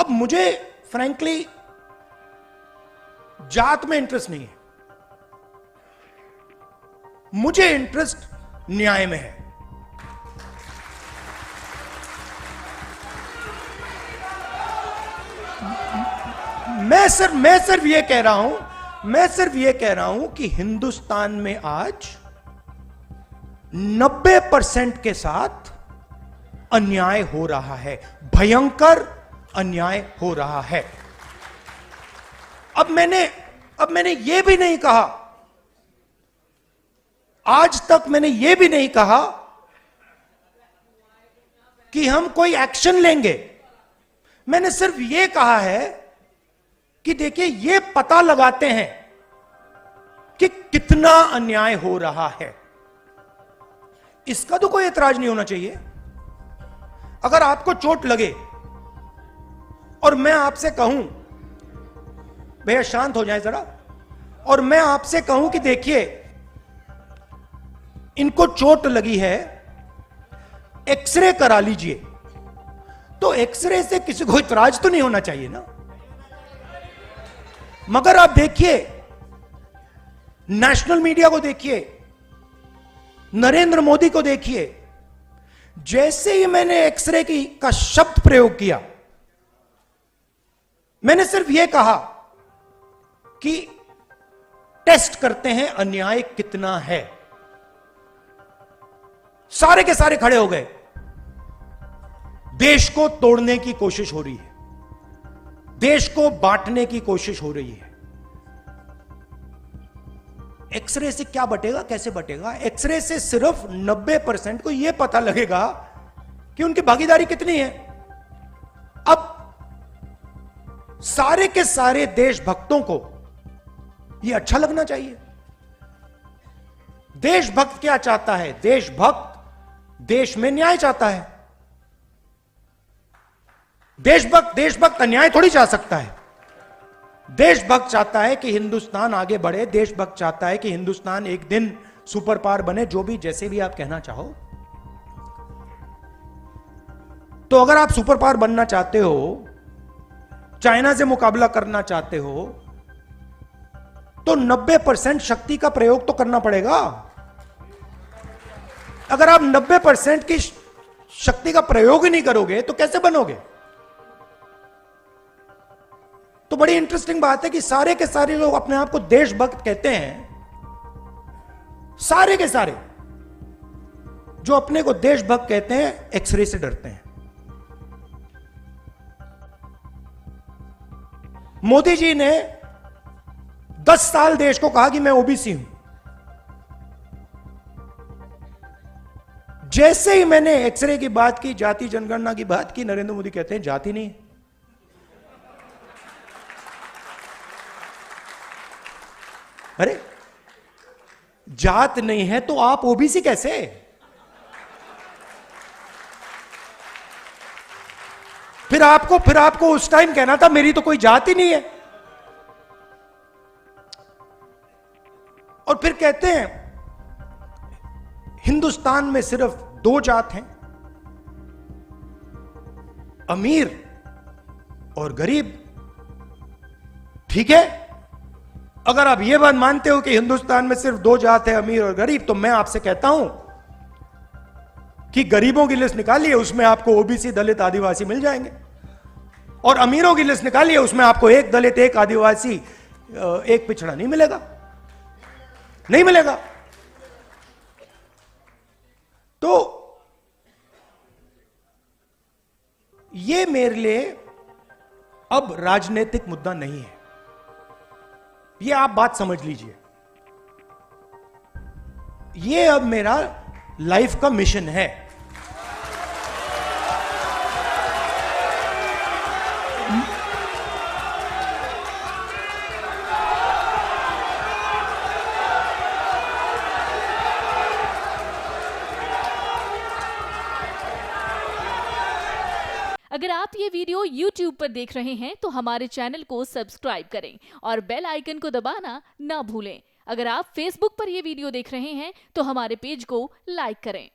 अब मुझे फ्रैंकली जात में इंटरेस्ट नहीं है, मुझे इंटरेस्ट न्याय में है। मैं सिर्फ ये कह रहा हूं कि हिंदुस्तान में आज 90% के साथ अन्याय हो रहा है, भयंकर अन्याय हो रहा है। अब मैंने यह भी नहीं कहा, आज तक मैंने यह भी नहीं कहा कि हम कोई एक्शन लेंगे। मैंने सिर्फ यह कहा है कि देखिए, यह पता लगाते हैं कि कितना अन्याय हो रहा है। इसका तो कोई एतराज नहीं होना चाहिए। अगर आपको चोट लगे और मैं आपसे कहूं, भैया शांत हो जाए जरा, और मैं आपसे कहूं कि देखिए इनको चोट लगी है, एक्सरे करा लीजिए, तो एक्सरे से किसी को इतराज तो नहीं होना चाहिए ना। मगर आप देखिए, नेशनल मीडिया को देखिए, नरेंद्र मोदी को देखिए, जैसे ही मैंने एक्सरे का शब्द प्रयोग किया, मैंने सिर्फ यह कहा कि टेस्ट करते हैं अन्याय कितना है, सारे के सारे खड़े हो गए। देश को तोड़ने की कोशिश हो रही है, देश को बांटने की कोशिश हो रही है। एक्सरे से क्या बटेगा, कैसे बटेगा? एक्सरे से सिर्फ 90% को यह पता लगेगा कि उनकी भागीदारी कितनी है। अब सारे के सारे देशभक्तों को यह अच्छा लगना चाहिए। देशभक्त क्या चाहता है? देशभक्त देश में न्याय चाहता है। देशभक्त अन्याय थोड़ी चाह सकता है। देशभक्त चाहता है कि हिंदुस्तान आगे बढ़े, देशभक्त चाहता है कि हिंदुस्तान एक दिन सुपर पावर बने, जो भी जैसे भी आप कहना चाहो। तो अगर आप सुपर पावर बनना चाहते हो, चाइना से मुकाबला करना चाहते हो, तो 90% शक्ति का प्रयोग तो करना पड़ेगा। अगर आप 90% की शक्ति का प्रयोग ही नहीं करोगे तो कैसे बनोगे? तो बड़ी इंटरेस्टिंग बात है कि सारे के सारे लोग अपने आप को देशभक्त कहते हैं, सारे के सारे जो अपने को देशभक्त कहते हैं, एक्सरे से डरते हैं। मोदी जी ने 10 साल देश को कहा कि मैं ओबीसी हूं। जैसे ही मैंने एक्सरे की बात की, जाति जनगणना की बात की, नरेंद्र मोदी कहते हैं जाति नहीं। अरे जात नहीं है तो आप ओबीसी कैसे? फिर आपको उस टाइम कहना था मेरी तो कोई जात ही नहीं है। और फिर कहते हैं हिंदुस्तान में सिर्फ 2 जात हैं, अमीर और गरीब। ठीक है, अगर आप यह बात मानते हो कि हिंदुस्तान में सिर्फ 2 जात है, अमीर और गरीब, तो मैं आपसे कहता हूं कि गरीबों की लिस्ट निकालिए, उसमें आपको ओबीसी, दलित, आदिवासी मिल जाएंगे। और अमीरों की लिस्ट निकालिए, उसमें आपको एक दलित, एक आदिवासी, एक पिछड़ा नहीं मिलेगा, नहीं मिलेगा। तो यह मेरे लिए अब राजनीतिक मुद्दा नहीं है, यह आप बात समझ लीजिए। यह अब मेरा लाइफ का मिशन है। अगर आप ये वीडियो YouTube पर देख रहे हैं तो हमारे चैनल को सब्सक्राइब करें और बेल आइकन को दबाना ना भूलें। अगर आप Facebook पर ये वीडियो देख रहे हैं तो हमारे पेज को लाइक करें।